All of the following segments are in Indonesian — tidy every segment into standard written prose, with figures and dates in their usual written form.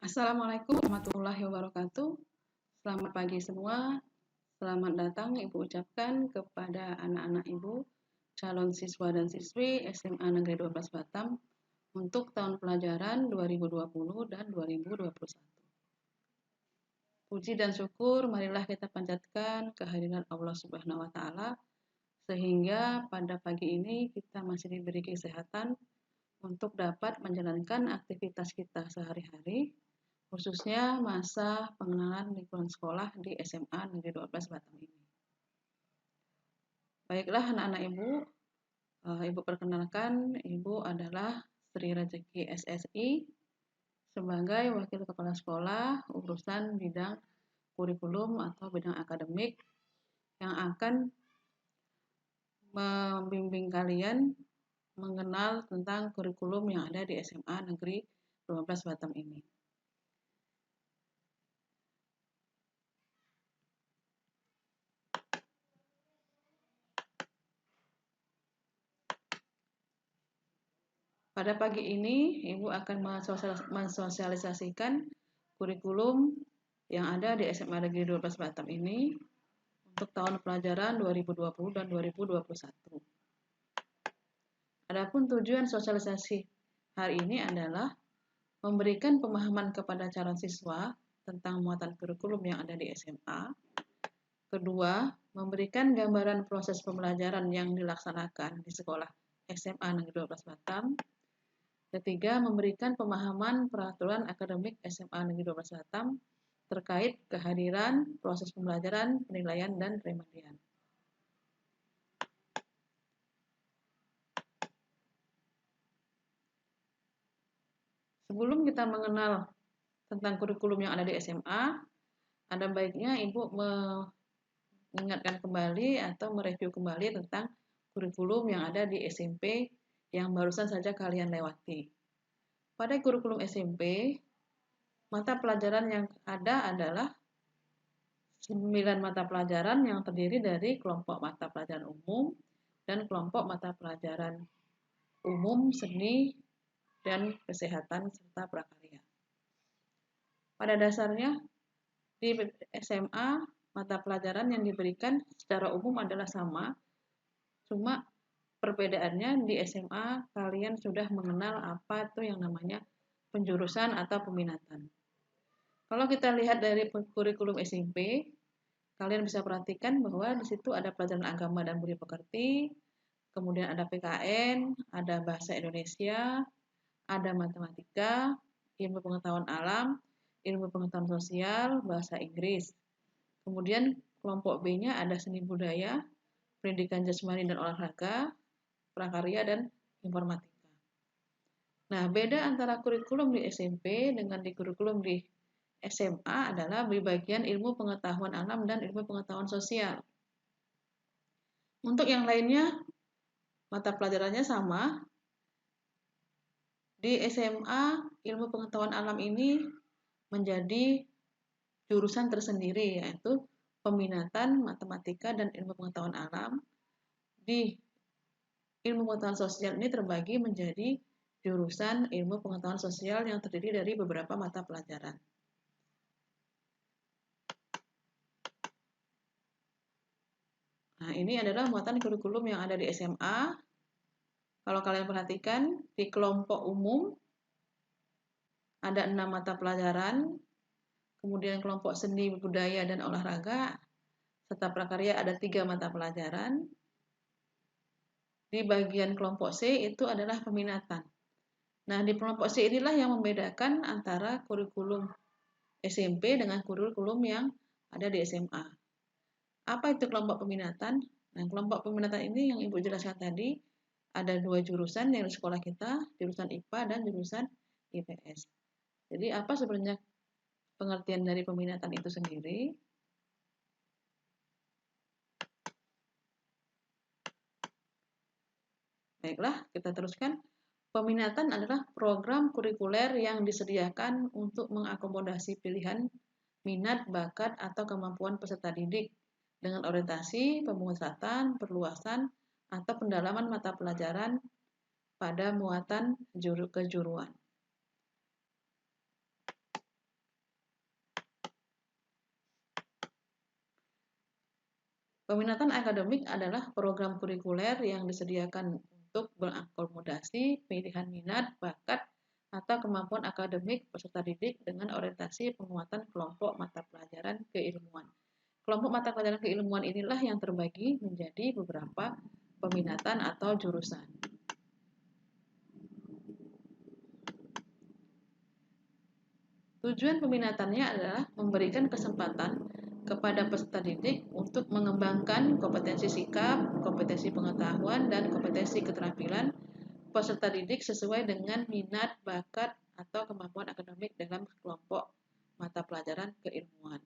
Assalamualaikum warahmatullahi wabarakatuh. Selamat pagi semua. Selamat datang Ibu ucapkan kepada anak-anak Ibu, calon siswa dan siswi SMA Negeri 12 Batam untuk tahun pelajaran 2020 dan 2021. Puji dan syukur marilah kita panjatkan kehadiran Allah Subhanahu wa taala sehingga pada pagi ini kita masih diberi kesehatan untuk dapat menjalankan aktivitas kita sehari-hari, khususnya masa pengenalan lingkungan sekolah di SMA Negeri 12 Batam ini. Baiklah anak-anak Ibu, Ibu perkenalkan, Ibu adalah Sri Rezeki SSI sebagai Wakil Kepala Sekolah urusan bidang kurikulum atau bidang akademik yang akan membimbing kalian mengenal tentang kurikulum yang ada di SMA Negeri 12 Batam ini. Pada pagi ini, Ibu akan mensosialisasikan kurikulum yang ada di SMA Negeri 12 Batam ini untuk tahun pelajaran 2020 dan 2021. Adapun tujuan sosialisasi hari ini adalah memberikan pemahaman kepada calon siswa tentang muatan kurikulum yang ada di SMA. Kedua, memberikan gambaran proses pembelajaran yang dilaksanakan di sekolah SMA Negeri 12 Batam. Ketiga, memberikan pemahaman peraturan akademik SMA Negeri 12 Batam terkait kehadiran, proses pembelajaran, penilaian, dan remedian. Sebelum kita mengenal tentang kurikulum yang ada di SMA, ada baiknya Ibu mengingatkan kembali atau mereview kembali tentang kurikulum yang ada di SMP yang barusan saja kalian lewati. Pada kurikulum SMP, mata pelajaran yang ada adalah 9 mata pelajaran yang terdiri dari kelompok mata pelajaran umum dan kelompok mata pelajaran umum, seni, dan kesehatan serta prakarya. Pada dasarnya, di SMA, mata pelajaran yang diberikan secara umum adalah sama, cuma perbedaannya di SMA kalian sudah mengenal apa itu yang namanya penjurusan atau peminatan. Kalau kita lihat dari kurikulum SMP, kalian bisa perhatikan bahwa di situ ada pelajaran agama dan budi pekerti, kemudian ada PKN, ada bahasa Indonesia, ada matematika, ilmu pengetahuan alam, ilmu pengetahuan sosial, bahasa Inggris. Kemudian kelompok B-nya ada seni budaya, pendidikan jasmani dan olahraga, prakarya, dan informatika. Nah, beda antara kurikulum di SMP dengan di kurikulum di SMA adalah di bagian ilmu pengetahuan alam dan ilmu pengetahuan sosial. Untuk yang lainnya, mata pelajarannya sama. Di SMA, ilmu pengetahuan alam ini menjadi jurusan tersendiri, yaitu peminatan, matematika, dan ilmu pengetahuan alam. Di ilmu pengetahuan sosial ini terbagi menjadi jurusan ilmu pengetahuan sosial yang terdiri dari beberapa mata pelajaran. Nah, ini adalah muatan kurikulum yang ada di SMA. Kalau kalian perhatikan, di kelompok umum ada 6 mata pelajaran, kemudian kelompok seni, budaya, dan olahraga, serta prakarya ada 3 mata pelajaran. Di bagian kelompok C itu adalah peminatan. Nah, di kelompok C inilah yang membedakan antara kurikulum SMP dengan kurikulum yang ada di SMA. Apa itu kelompok peminatan? Nah, kelompok peminatan ini yang Ibu jelaskan tadi, ada 2 jurusan yang di sekolah kita, jurusan IPA dan jurusan IPS. Jadi apa sebenarnya pengertian dari peminatan itu sendiri? Baiklah, kita teruskan. Peminatan adalah program kurikuler yang disediakan untuk mengakomodasi pilihan minat, bakat, atau kemampuan peserta didik dengan orientasi, pemusatan, perluasan, atau pendalaman mata pelajaran pada muatan kejuruan. Peminatan akademik adalah program kurikuler yang disediakan untuk mengakomodasi pilihan minat, bakat, atau kemampuan akademik peserta didik dengan orientasi penguatan kelompok mata pelajaran keilmuan. Kelompok mata pelajaran keilmuan inilah yang terbagi menjadi beberapa peminatan atau jurusan. Tujuan peminatannya adalah memberikan kesempatan kepada peserta didik untuk mengembangkan kompetensi sikap, kompetensi pengetahuan, dan kompetensi keterampilan peserta didik sesuai dengan minat, bakat, atau kemampuan akademik dalam kelompok mata pelajaran keilmuan.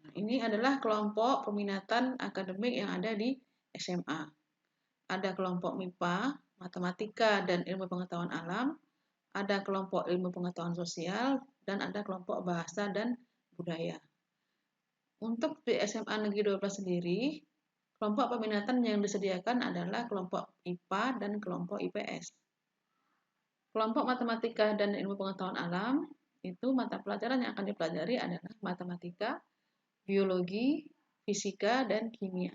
Nah, ini adalah kelompok peminatan akademik yang ada di SMA. Ada kelompok MIPA, Matematika dan Ilmu Pengetahuan Alam, ada kelompok Ilmu Pengetahuan Sosial, dan ada kelompok Bahasa dan Budaya. Untuk di SMA Negeri 12 sendiri, kelompok peminatan yang disediakan adalah kelompok IPA dan kelompok IPS. Kelompok Matematika dan Ilmu Pengetahuan Alam, itu mata pelajaran yang akan dipelajari adalah matematika, biologi, fisika, dan kimia.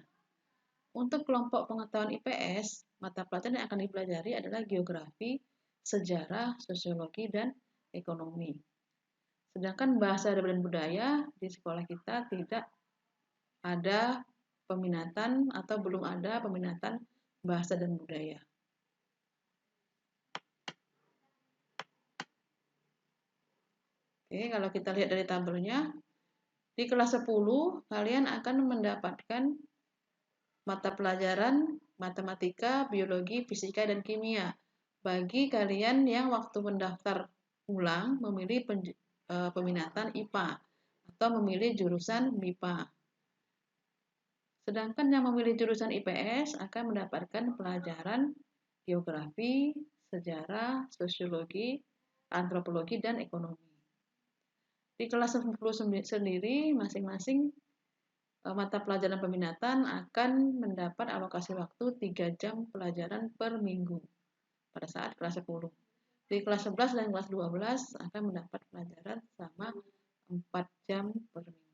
Untuk kelompok pengetahuan IPS, mata pelajaran yang akan dipelajari adalah geografi, sejarah, sosiologi, dan ekonomi. Sedangkan bahasa dan budaya di sekolah kita tidak ada peminatan atau belum ada peminatan bahasa dan budaya. Oke, kalau kita lihat dari tabelnya, di kelas 10 kalian akan mendapatkan mata pelajaran matematika, biologi, fisika, dan kimia. Bagi kalian yang waktu mendaftar ulang memilih peminatan IPA atau memilih jurusan MIPA. Sedangkan yang memilih jurusan IPS akan mendapatkan pelajaran geografi, sejarah, sosiologi, antropologi, dan ekonomi. Di kelas 10 sendiri, masing-masing mata pelajaran peminatan akan mendapat alokasi waktu 3 jam pelajaran per minggu pada saat kelas 10. Di kelas 11 dan kelas 12 akan mendapat pelajaran selama 4 jam per minggu.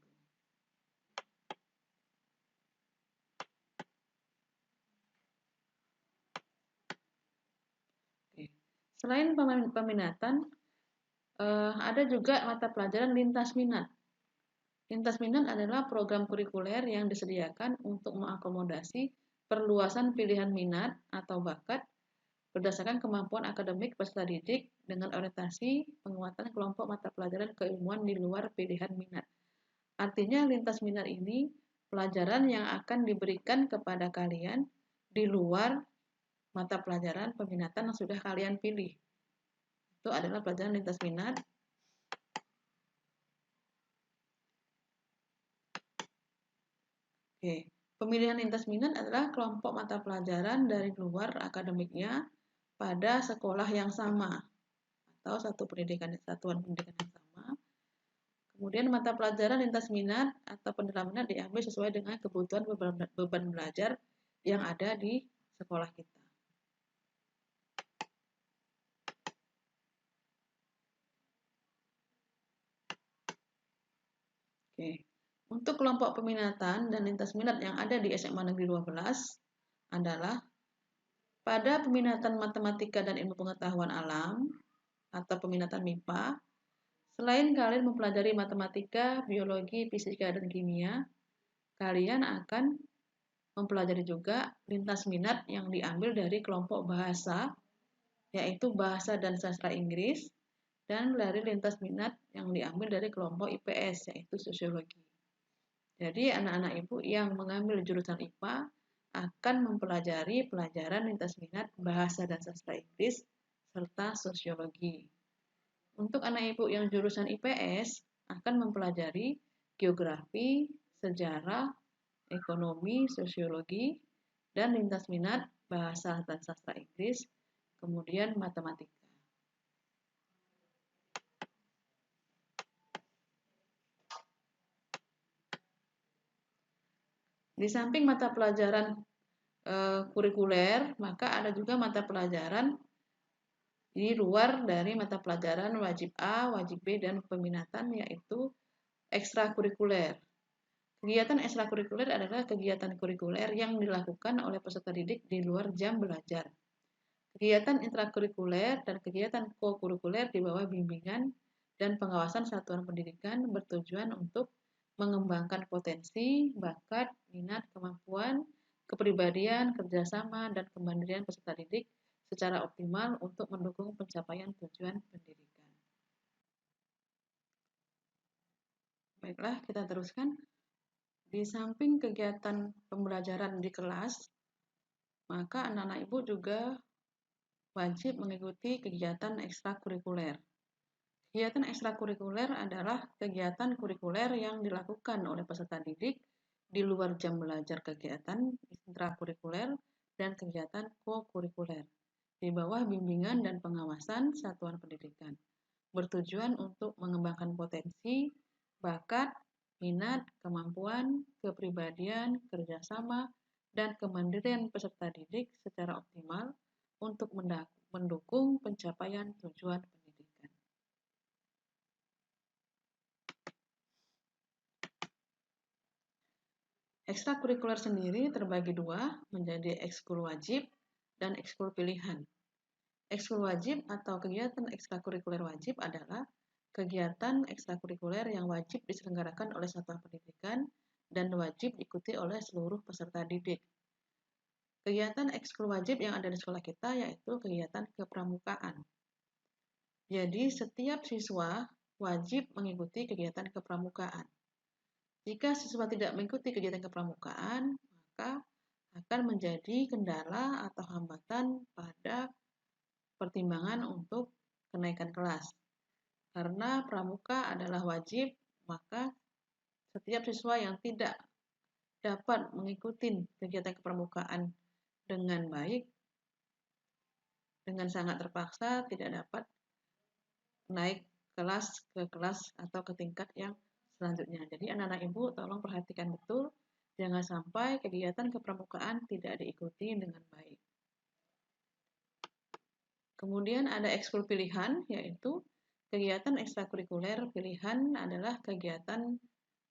Oke. Selain peminatan, ada juga mata pelajaran lintas minat. Lintas minat adalah program kurikuler yang disediakan untuk mengakomodasi perluasan pilihan minat atau bakat berdasarkan kemampuan akademik peserta didik dengan orientasi penguatan kelompok mata pelajaran keilmuan di luar pilihan minat. Artinya lintas minat ini pelajaran yang akan diberikan kepada kalian di luar mata pelajaran peminatan yang sudah kalian pilih. Itu adalah pelajaran lintas minat. Oke. Pemilihan lintas minat adalah kelompok mata pelajaran dari luar akademiknya pada sekolah yang sama atau satuan pendidikan yang sama. Kemudian mata pelajaran lintas minat atau penilaian minat diambil sesuai dengan kebutuhan beban belajar yang ada di sekolah kita. Oke. Untuk kelompok peminatan dan lintas minat yang ada di SMA Negeri 12 adalah pada peminatan matematika dan ilmu pengetahuan alam atau peminatan MIPA, selain kalian mempelajari matematika, biologi, fisika, dan kimia, kalian akan mempelajari juga lintas minat yang diambil dari kelompok bahasa, yaitu bahasa dan sastra Inggris, dan dari lintas minat yang diambil dari kelompok IPS, yaitu sosiologi. Jadi anak-anak ibu yang mengambil jurusan IPA akan mempelajari pelajaran lintas minat bahasa dan sastra Inggris serta sosiologi. Untuk anak ibu yang jurusan IPS akan mempelajari geografi, sejarah, ekonomi, sosiologi, dan lintas minat bahasa dan sastra Inggris, kemudian matematika. Di samping mata pelajaran kurikuler, maka ada juga mata pelajaran di luar dari mata pelajaran wajib A, wajib B, dan peminatan, yaitu ekstrakurikuler. Kegiatan ekstrakurikuler adalah kegiatan kurikuler yang dilakukan oleh peserta didik di luar jam belajar. Kegiatan intrakurikuler dan kegiatan kokurikuler di bawah bimbingan dan pengawasan satuan pendidikan bertujuan untuk mengembangkan potensi, bakat, minat, kemampuan, kepribadian, kerjasama, dan kemandirian peserta didik secara optimal untuk mendukung pencapaian tujuan pendidikan. Baiklah, kita teruskan. Di samping kegiatan pembelajaran di kelas, maka anak-anak ibu juga wajib mengikuti kegiatan ekstrakurikuler. Kegiatan ekstrakurikuler adalah kegiatan kurikuler yang dilakukan oleh peserta didik di luar jam belajar kegiatan intrakurikuler dan kegiatan kokurikuler di bawah bimbingan dan pengawasan satuan pendidikan, bertujuan untuk mengembangkan potensi, bakat, minat, kemampuan, kepribadian, kerjasama, dan kemandirian peserta didik secara optimal untuk mendukung pencapaian tujuan pendidikan. Ekstrakurikuler sendiri terbagi dua, menjadi ekskul wajib dan ekskul pilihan. Ekskul wajib atau kegiatan ekstrakurikuler wajib adalah kegiatan ekstrakurikuler yang wajib diselenggarakan oleh satuan pendidikan dan wajib diikuti oleh seluruh peserta didik. Kegiatan ekskul wajib yang ada di sekolah kita yaitu kegiatan kepramukaan. Jadi setiap siswa wajib mengikuti kegiatan kepramukaan. Jika siswa tidak mengikuti kegiatan kepramukaan, maka akan menjadi kendala atau hambatan pada pertimbangan untuk kenaikan kelas. Karena pramuka adalah wajib, maka setiap siswa yang tidak dapat mengikuti kegiatan kepramukaan dengan baik, dengan sangat terpaksa tidak dapat naik kelas ke kelas atau ke tingkat yang selanjutnya. Jadi anak-anak ibu tolong perhatikan betul, jangan sampai kegiatan kepramukaan tidak diikuti dengan baik. Kemudian ada ekskul pilihan, yaitu kegiatan ekstrakurikuler pilihan adalah kegiatan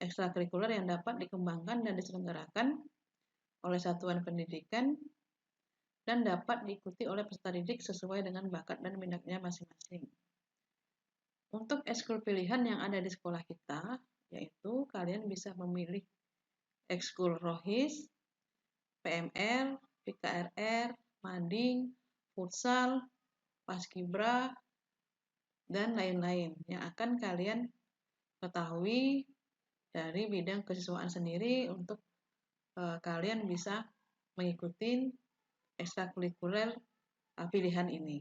ekstrakurikuler yang dapat dikembangkan dan diselenggarakan oleh satuan pendidikan dan dapat diikuti oleh peserta didik sesuai dengan bakat dan minatnya masing-masing. Untuk ekskul pilihan yang ada di sekolah kita, yaitu kalian bisa memilih ekskul rohis, PMR, PKRR, mading, futsal, paskibra, dan lain-lain yang akan kalian ketahui dari bidang kesiswaan sendiri untuk kalian bisa mengikuti ekstrakurikuler pilihan ini.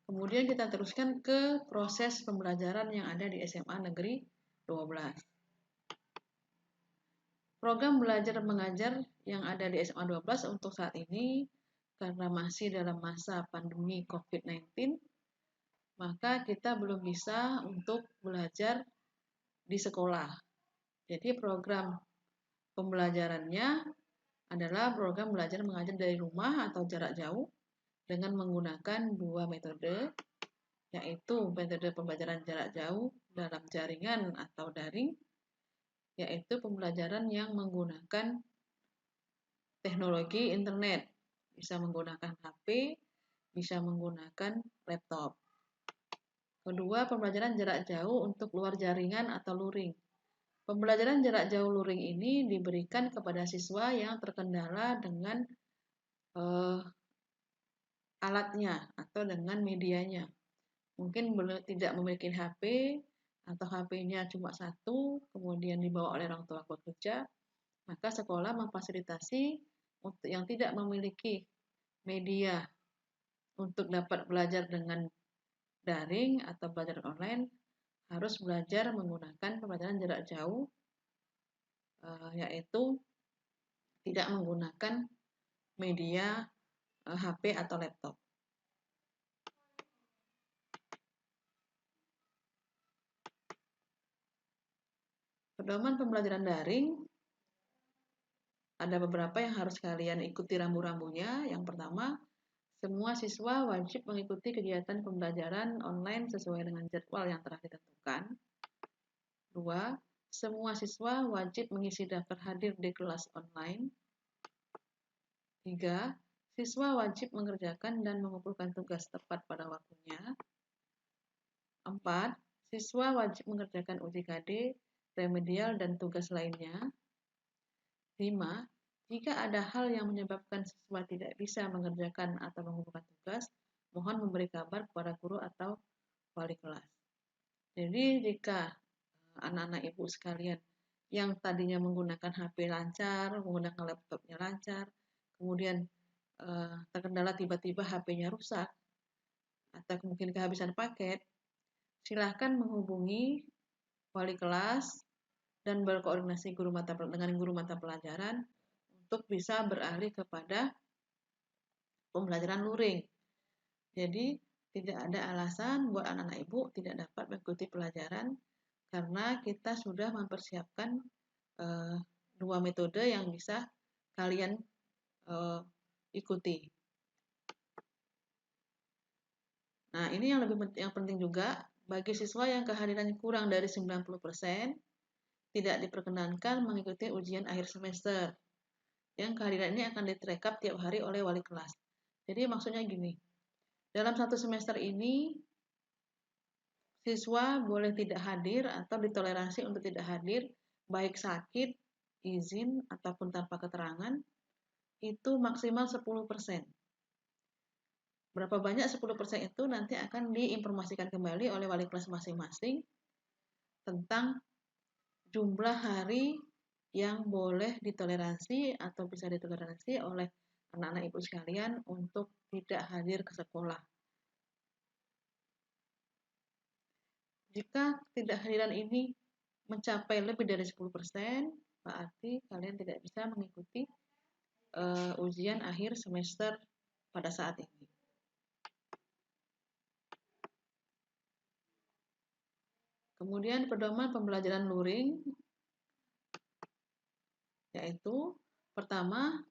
Kemudian kita teruskan ke proses pembelajaran yang ada di SMA Negeri 12. Program belajar mengajar yang ada di SMA 12 untuk saat ini karena masih dalam masa pandemi COVID-19, maka kita belum bisa untuk belajar di sekolah. Jadi program pembelajarannya adalah program belajar mengajar dari rumah atau jarak jauh dengan menggunakan dua metode, yaitu metode pembelajaran jarak jauh dalam jaringan atau daring, yaitu pembelajaran yang menggunakan teknologi internet, bisa menggunakan HP, bisa menggunakan laptop. Kedua, pembelajaran jarak jauh untuk luar jaringan atau luring. Pembelajaran jarak jauh luring ini diberikan kepada siswa yang terkendala dengan alatnya atau dengan medianya. Mungkin tidak memiliki HP atau HP-nya cuma satu, kemudian dibawa oleh orang tua bekerja, maka sekolah memfasilitasi untuk yang tidak memiliki media untuk dapat belajar dengan daring atau belajar online harus belajar menggunakan pembelajaran jarak jauh, yaitu tidak menggunakan media HP atau laptop. Pedoman pembelajaran daring ada beberapa yang harus kalian ikuti rambu-rambunya. Yang pertama, Semua siswa wajib mengikuti kegiatan pembelajaran online sesuai dengan jadwal yang telah ditentukan. 2. Semua siswa wajib mengisi daftar hadir di kelas online. 3. Siswa wajib mengerjakan dan mengumpulkan tugas tepat pada waktunya. 4. Siswa wajib mengerjakan uji KD, remedial, dan tugas lainnya. 5. Jika ada hal yang menyebabkan siswa tidak bisa mengerjakan atau mengumpulkan tugas, mohon memberi kabar kepada guru atau wali kelas. Jadi jika anak-anak ibu sekalian yang tadinya menggunakan HP lancar, menggunakan laptopnya lancar, kemudian terkendala tiba-tiba HP-nya rusak, atau mungkin kehabisan paket, silahkan menghubungi wali kelas dan berkoordinasi dengan guru mata pelajaran untuk bisa beralih kepada pembelajaran luring. Jadi tidak ada alasan buat anak-anak ibu tidak dapat mengikuti pelajaran karena kita sudah mempersiapkan dua metode yang bisa kalian ikuti. Nah, ini yang penting juga bagi siswa yang kehadirannya kurang dari 90%, tidak diperkenankan mengikuti ujian akhir semester. Yang kehadiran ini akan direkap tiap hari oleh wali kelas. Jadi maksudnya gini, dalam satu semester ini siswa boleh tidak hadir atau ditoleransi untuk tidak hadir, baik sakit, izin, ataupun tanpa keterangan, itu maksimal 10%. Berapa banyak 10% itu nanti akan diinformasikan kembali oleh wali kelas masing-masing tentang jumlah hari yang boleh ditoleransi atau bisa ditoleransi oleh anak-anak ibu sekalian untuk tidak hadir ke sekolah. Jika tidak hadiran ini mencapai lebih dari 10%, berarti kalian tidak bisa mengikuti ujian akhir semester pada saat ini. Kemudian pedoman pembelajaran luring, yaitu pertama,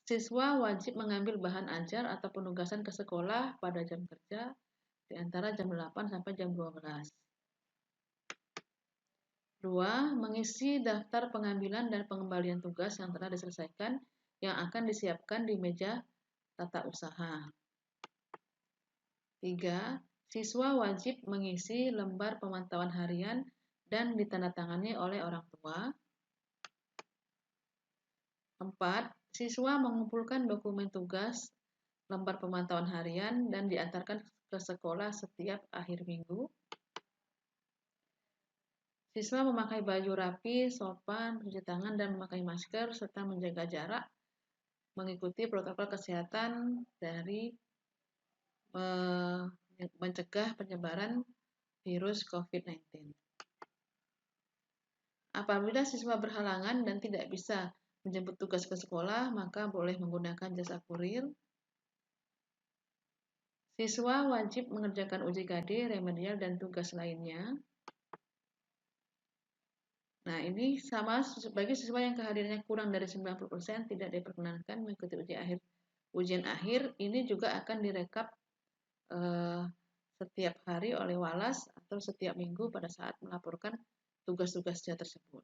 siswa wajib mengambil bahan ajar atau penugasan ke sekolah pada jam kerja di antara jam 8 sampai jam 12. 2. Mengisi daftar pengambilan dan pengembalian tugas yang telah diselesaikan yang akan disiapkan di meja tata usaha. 3. Siswa wajib mengisi lembar pemantauan harian dan ditandatangani oleh orang tua. 4. Siswa mengumpulkan dokumen tugas, lembar pemantauan harian, dan diantarkan ke sekolah setiap akhir minggu. Siswa memakai baju rapi, sopan, cuci tangan, dan memakai masker, serta menjaga jarak, mengikuti protokol kesehatan dari mencegah penyebaran virus COVID-19. Apabila siswa berhalangan dan tidak bisa menjemput tugas ke sekolah, maka boleh menggunakan jasa kurir. Siswa wajib mengerjakan uji KD, remedial, dan tugas lainnya. Nah, ini sama bagi siswa yang kehadirannya kurang dari 90% tidak diperkenankan mengikuti ujian akhir. Ini juga akan direkap setiap hari oleh walas atau setiap minggu pada saat melaporkan tugas-tugasnya tersebut.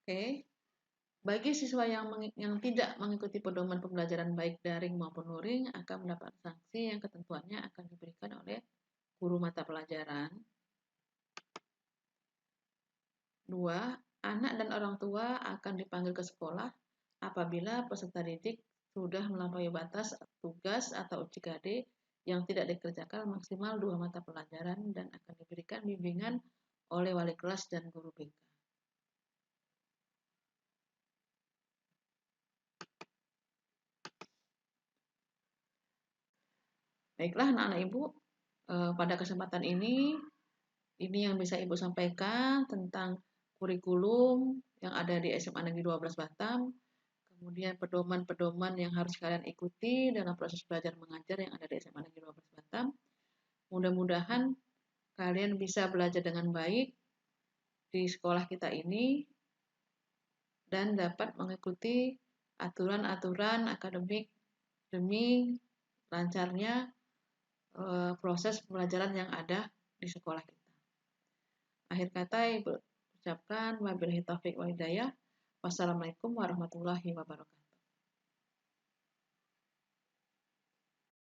Oke. Bagi siswa yang tidak mengikuti pedoman pembelajaran baik daring maupun luring akan mendapat sanksi yang ketentuannya akan diberikan oleh guru mata pelajaran. 2. Anak dan orang tua akan dipanggil ke sekolah apabila peserta didik sudah melampaui batas tugas atau uji KD yang tidak dikerjakan maksimal 2 mata pelajaran dan akan diberikan bimbingan oleh wali kelas dan guru BK. Baiklah anak-anak ibu, pada kesempatan ini yang bisa ibu sampaikan tentang kurikulum yang ada di SMA Negeri 12 Batam, kemudian pedoman-pedoman yang harus kalian ikuti dalam proses belajar mengajar yang ada di SMA Negeri 12 Batam. Mudah-mudahan kalian bisa belajar dengan baik di sekolah kita ini dan dapat mengikuti aturan-aturan akademik demi lancarnya proses pembelajaran yang ada di sekolah kita. Akhir kata Ibu ucapkan wabillahi taufiq wal hidayah. Wassalamualaikum warahmatullahi wabarakatuh.